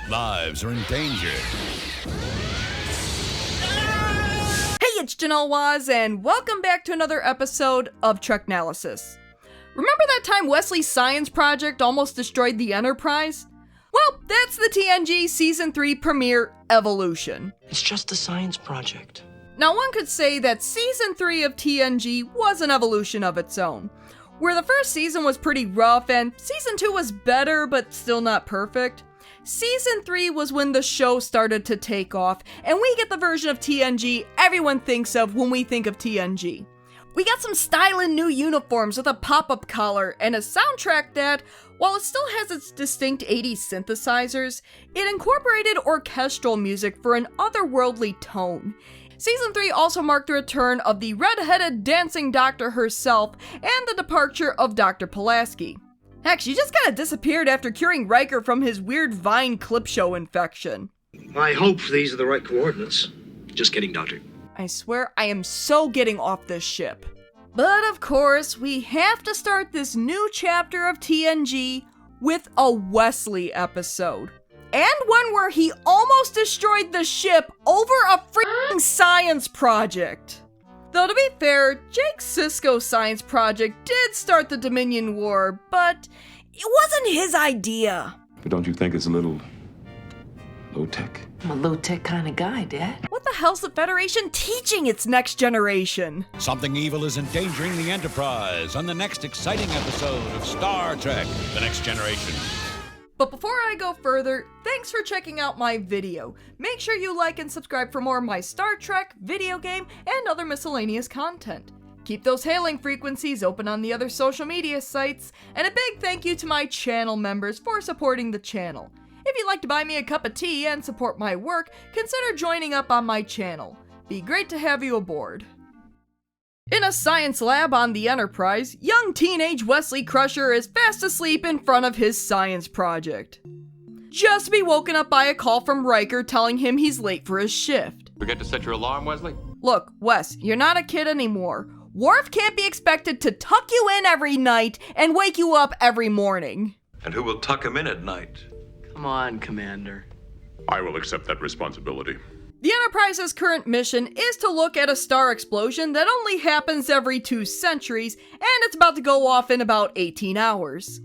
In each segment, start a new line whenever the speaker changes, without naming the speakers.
Lives are in danger.
Hey, it's Janelle Waz, and welcome back to another episode of Treknalysis. Remember that time Wesley's science project almost destroyed the Enterprise? Well, that's the TNG Season 3 premiere, Evolution.
It's just a science project.
Now, one could say that Season 3 of TNG was an evolution of its own, where the first season was pretty rough and Season 2 was better but still not perfect. Season 3 was when the show started to take off, and we get the version of TNG everyone thinks of when we think of TNG. We got some stylin new uniforms with a pop-up collar and a soundtrack that, while it still has its distinct 80s synthesizers, it incorporated orchestral music for an otherworldly tone. Season 3 also marked the return of the red-headed dancing doctor herself and the departure of Dr. Pulaski. Heck, she just kinda disappeared after curing Riker from his weird Vine clip show infection.
I hope these are the right coordinates. Just kidding, Doctor.
I swear I am so getting off this ship. But of course, we have to start this new chapter of TNG with a Wesley episode. And one where he almost destroyed the ship over a freaking science project. Though to be fair, Jake Sisko's science project did start the Dominion War, but it wasn't his idea.
But don't you think it's a little low-tech?
I'm a low-tech kind of guy, Dad.
What the hell's the Federation teaching its next generation?
Something evil is endangering the Enterprise on the next exciting episode of Star Trek: The Next Generation.
But before I go further, thanks for checking out my video. Make sure you like and subscribe for more of my Star Trek, video game, and other miscellaneous content. Keep those hailing frequencies open on the other social media sites, and a big thank you to my channel members for supporting the channel. If you'd like to buy me a cup of tea and support my work, consider joining up on my channel. Be great to have you aboard. In a science lab on the Enterprise, young teenage Wesley Crusher is fast asleep in front of his science project. Just to be woken up by a call from Riker telling him he's late for his shift.
Forget to set your alarm, Wesley?
Look, Wes, you're not a kid anymore. Worf can't be expected to tuck you in every night and wake you up every morning.
And who will tuck him in at night?
Come on, Commander.
I will accept that responsibility.
The Enterprise's current mission is to look at a star explosion that only happens every 2 centuries, and it's about to go off in about 18 hours.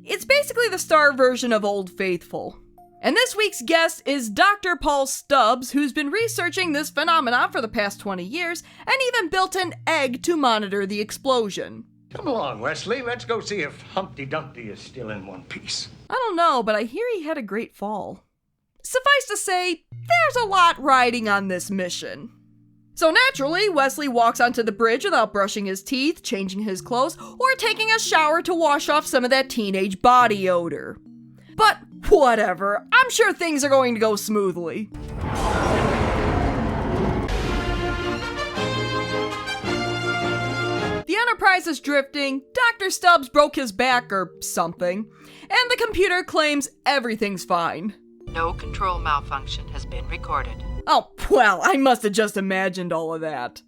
It's basically the star version of Old Faithful. And this week's guest is Dr. Paul Stubbs, who's been researching this phenomenon for the past 20 years, and even built an egg to monitor the explosion.
Come along, Wesley. Let's go see if Humpty Dumpty is still in one piece.
I don't know, but I hear he had a great fall. Suffice to say, there's a lot riding on this mission. So naturally, Wesley walks onto the bridge without brushing his teeth, changing his clothes, or taking a shower to wash off some of that teenage body odor. But whatever, I'm sure things are going to go smoothly. The Enterprise is drifting, Dr. Stubbs broke his back or something, and the computer claims everything's fine.
No control malfunction has been recorded.
Oh, well, I must have just imagined all of that.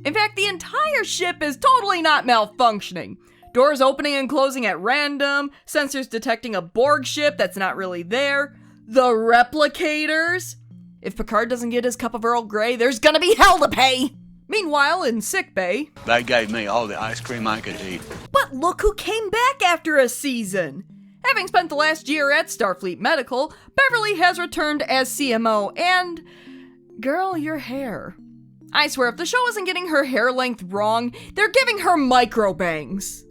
In fact, the entire ship is totally not malfunctioning. Doors opening and closing at random, sensors detecting a Borg ship that's not really there, the replicators. If Picard doesn't get his cup of Earl Grey, there's gonna be hell to pay! Meanwhile, in sickbay,
they gave me all the ice cream I could eat.
But look who came back after a season! Having spent the last year at Starfleet Medical, Beverly has returned as CMO, and girl, your hair. I swear, if the show isn't getting her hair length wrong, they're giving her micro bangs.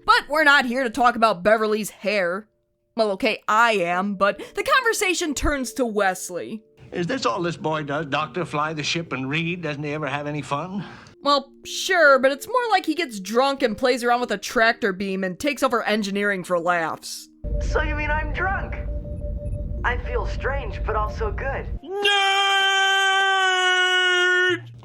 But we're not here to talk about Beverly's hair. Well, okay, I am, but the conversation turns to Wesley.
Is this all this boy does, Doctor? Fly the ship and read? Doesn't he ever have any fun?
Well, sure, but it's more like he gets drunk and plays around with a tractor beam and takes over engineering for laughs.
So you mean I'm drunk? I feel strange, but also good.
Nerd!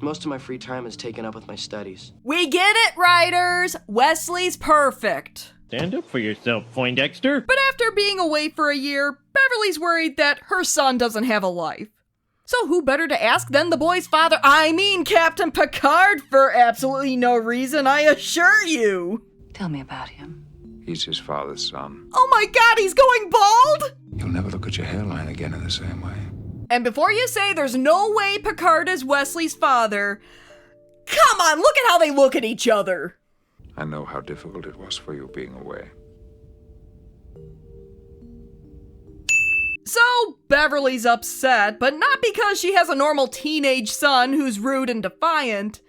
Most of my free time is taken up with my studies.
We get it, writers! Wesley's perfect.
Stand up for yourself, Poindexter.
But after being away for a year, Beverly's worried that her son doesn't have a life. So who better to ask than the boy's father, I mean Captain Picard, for absolutely no reason, I assure you.
Tell me about him.
He's his father's son.
Oh my god, he's going bald?
You'll never look at your hairline again in the same way.
And before you say there's no way Picard is Wesley's father, come on, look at how they look at each other.
I know how difficult it was for you being away.
So, Beverly's upset, but not because she has a normal teenage son who's rude and defiant,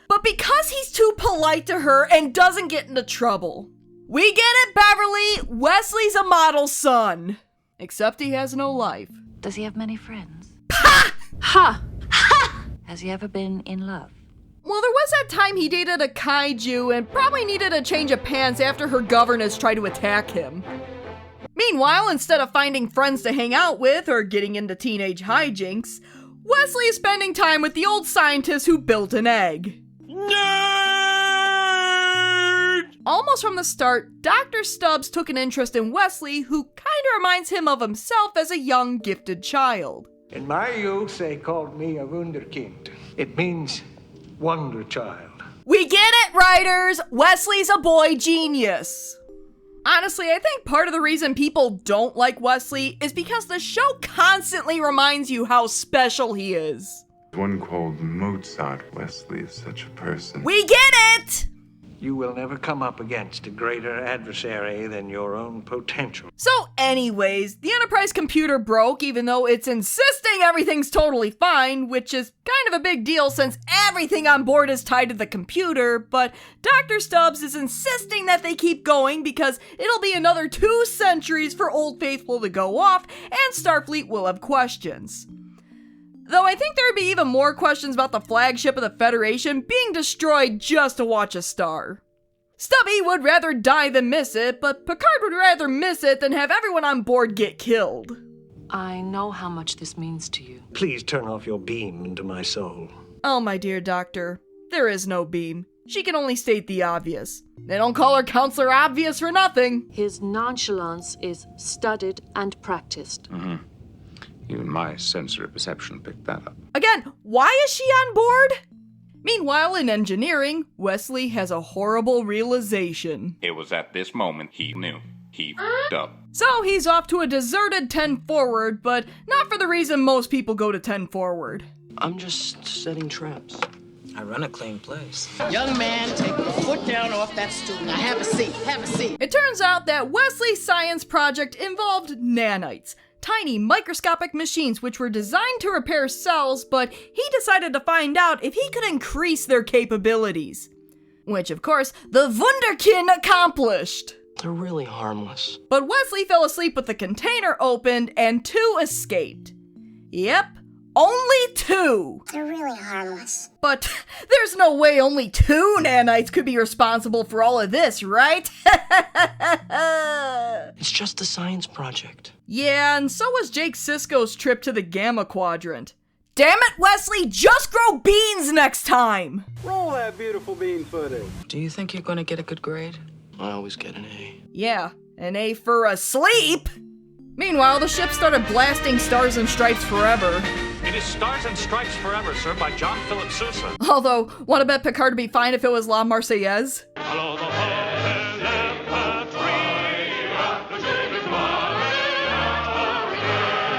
but because he's too polite to her and doesn't get into trouble. We get it, Beverly! Wesley's a model son. Except he has no life.
Does he have many friends?
Ha!
Ha! Ha! Has he ever been in love?
Well, there was that time he dated a kaiju and probably needed a change of pants after her governess tried to attack him. Meanwhile, instead of finding friends to hang out with or getting into teenage hijinks, Wesley is spending time with the old scientist who built an egg. Nerd! Almost from the start, Dr. Stubbs took an interest in Wesley, who kinda reminds him of himself as a young, gifted child.
In my youth, they called me a wunderkind. It means wonder child.
We get it, writers! Wesley's a boy genius! Honestly, I think part of the reason people don't like Wesley is because the show constantly reminds you how special he is.
One called Mozart. Wesley is such a person.
We get it!
You will never come up against a greater adversary than your own potential.
So anyways, the Enterprise computer broke even though it's insisting everything's totally fine, which is kind of a big deal since everything on board is tied to the computer, but Dr. Stubbs is insisting that they keep going because it'll be another 2 centuries for Old Faithful to go off and Starfleet will have questions. Though I think there would be even more questions about the flagship of the Federation being destroyed just to watch a star. Stubby would rather die than miss it, but Picard would rather miss it than have everyone on board get killed.
I know how much this means to you.
Please turn off your beam into my soul.
Oh, my dear doctor, there is no beam. She can only state the obvious. They don't call her Counselor Obvious for nothing.
His nonchalance is studied and practiced.
Mm-hmm. Even my sensory perception picked that up.
Again, why is she on board? Meanwhile, in engineering, Wesley has a horrible realization.
It was at this moment he knew. He f***ed up.
So he's off to a deserted 10 forward, but not for the reason most people go to 10 forward.
I'm just setting traps.
I run a clean place.
Young man, take your foot down off that stool. Now have a seat, have a seat.
It turns out that Wesley's science project involved nanites. Tiny microscopic machines which were designed to repair cells, but he decided to find out if he could increase their capabilities. Which, of course, the Wunderkind accomplished.
They're really harmless.
But Wesley fell asleep with the container opened and 2 escaped. Yep, only 2.
They're really harmless.
But there's no way only 2 nanites could be responsible for all of this, right?
It's just a science project.
Yeah, and so was Jake Sisko's trip to the Gamma Quadrant. Damn it, Wesley, just grow beans next time!
Roll that beautiful bean footage.
Do you think you're gonna get a good grade?
I always get an A.
Yeah, an A for asleep! Meanwhile, the ship started blasting Stars and Stripes Forever.
It is Stars and Stripes Forever, sir, by John Philip Sousa.
Although, wanna bet Picard would be fine if it was La Marseillaise?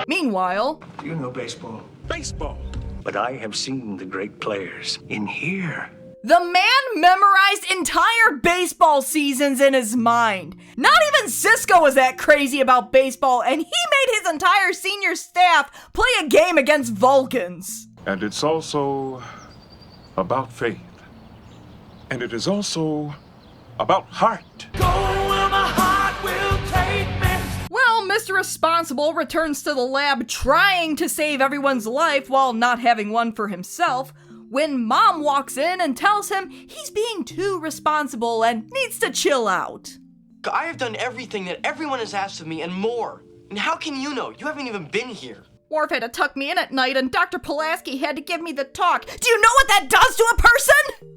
Meanwhile...
Do you know baseball?
Baseball.
But I have seen the great players in here.
The man memorized entire baseball seasons in his mind. Not even Sisko was that crazy about baseball, and he made his entire senior staff play a game against Vulcans.
And it's also about faith. And it is also about heart.
Go where my heart will take me.
Well, Mr. Responsible returns to the lab trying to save everyone's life while not having one for himself, when Mom walks in and tells him he's being too responsible and needs to chill out.
I have done everything that everyone has asked of me and more. And how can you know? You haven't even been here.
Worf had to tuck me in at night and Dr. Pulaski had to give me the talk. Do you know what that does to a person?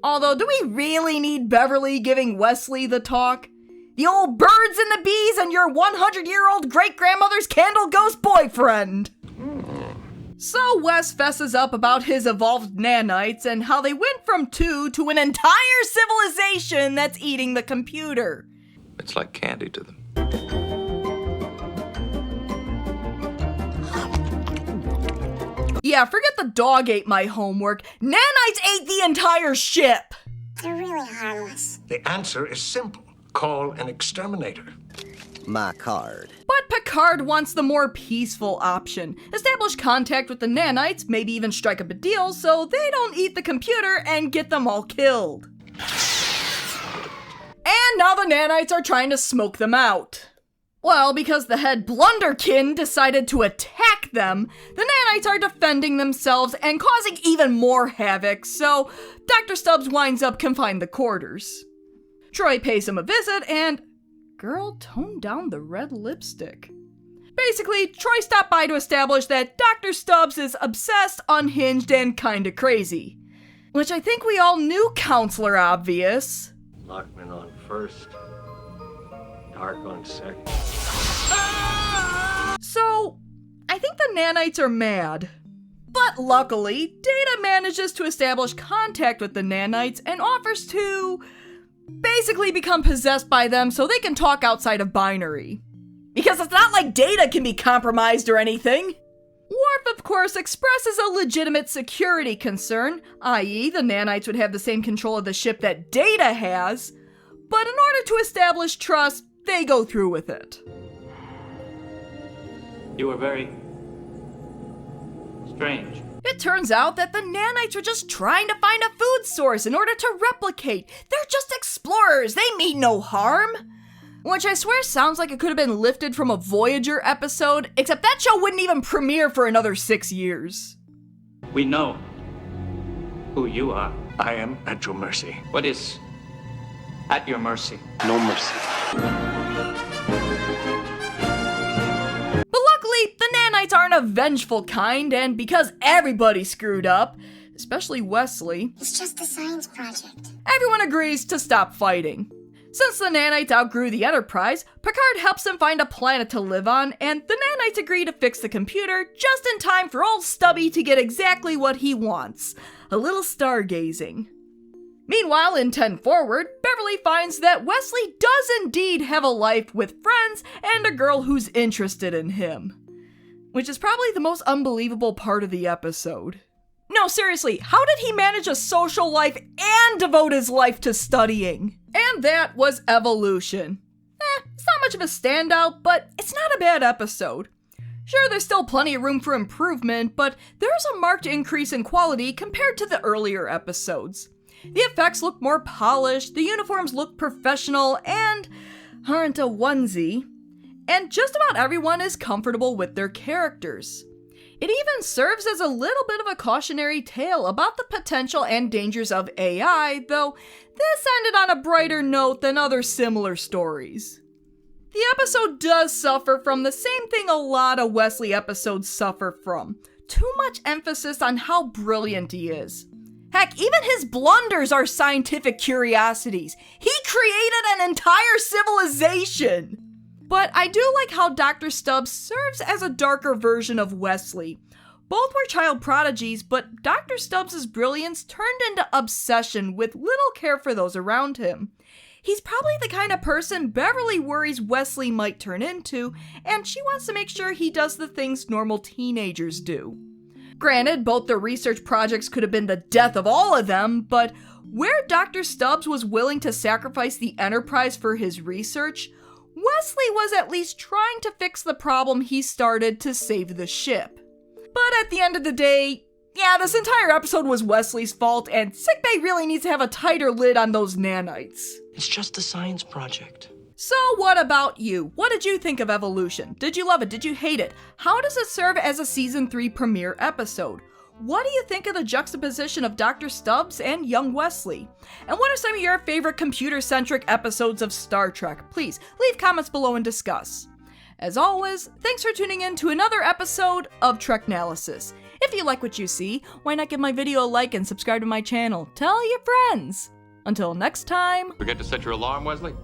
Although, do we really need Beverly giving Wesley the talk? The old birds and the bees and your 100-year-old great-grandmother's candle ghost boyfriend. So Wes fesses up about his evolved nanites and how they went from 2 to an entire civilization that's eating the computer.
It's like candy to them.
Yeah, forget the dog ate my homework. Nanites ate the entire ship!
They're really harmless.
The answer is simple. Call an exterminator.
My card.
But Picard wants the more peaceful option. Establish contact with the nanites, maybe even strike up a deal so they don't eat the computer and get them all killed. And now the nanites are trying to smoke them out. Well, because the head blunderkin decided to attack them, the nanites are defending themselves and causing even more havoc, so Dr. Stubbs winds up confined to quarters. Troy pays him a visit and... girl, tone down the red lipstick. Basically, Troy stopped by to establish that Dr. Stubbs is obsessed, unhinged, and kinda crazy. Which I think we all knew, Counselor Obvious.
Lockman on first. Dark on second.
So, I think the nanites are mad. But luckily, Data manages to establish contact with the nanites and offers to basically become possessed by them so they can talk outside of binary. Because it's not like Data can be compromised or anything. Worf, of course, expresses a legitimate security concern, i.e. the nanites would have the same control of the ship that Data has, but in order to establish trust, they go through with it.
You were very strange.
It turns out that the nanites were just trying to find a food source in order to replicate. They're just explorers, they mean no harm. Which I swear sounds like it could have been lifted from a Voyager episode, except that show wouldn't even premiere for another 6 years.
We know who you are.
I am at your mercy.
What is at your mercy?
No mercy.
But luckily, the nanites aren't a vengeful kind, and because everybody screwed up, especially Wesley,
it's just a science project.
Everyone agrees to stop fighting. Since the nanites outgrew the Enterprise, Picard helps them find a planet to live on, and the nanites agree to fix the computer just in time for old Stubby to get exactly what he wants, a little stargazing. Meanwhile, in 10 Forward, Beverly finds that Wesley does indeed have a life with friends and a girl who's interested in him. Which is probably the most unbelievable part of the episode. No, seriously, how did he manage a social life and devote his life to studying? And that was Evolution. It's not much of a standout, but it's not a bad episode. Sure, there's still plenty of room for improvement, but there's a marked increase in quality compared to the earlier episodes. The effects look more polished, the uniforms look professional, and aren't a onesie. And just about everyone is comfortable with their characters. It even serves as a little bit of a cautionary tale about the potential and dangers of AI, though this ended on a brighter note than other similar stories. The episode does suffer from the same thing a lot of Wesley episodes suffer from. Too much emphasis on how brilliant he is. Heck, even his blunders are scientific curiosities. He created an entire civilization! But I do like how Dr. Stubbs serves as a darker version of Wesley. Both were child prodigies, but Dr. Stubbs' brilliance turned into obsession with little care for those around him. He's probably the kind of person Beverly worries Wesley might turn into, and she wants to make sure he does the things normal teenagers do. Granted, both their research projects could have been the death of all of them, but where Dr. Stubbs was willing to sacrifice the Enterprise for his research, Wesley was at least trying to fix the problem he started to save the ship. But at the end of the day, yeah, this entire episode was Wesley's fault, and Sickbay really needs to have a tighter lid on those nanites.
It's just a science project.
So what about you? What did you think of Evolution? Did you love it? Did you hate it? How does it serve as a Season 3 premiere episode? What do you think of the juxtaposition of Dr. Stubbs and young Wesley? And what are some of your favorite computer-centric episodes of Star Trek? Please leave comments below and discuss. As always, thanks for tuning in to another episode of Treknalysis. If you like what you see, why not give my video a like and subscribe to my channel? Tell your friends. Until next time.
Forget to set your alarm, Wesley?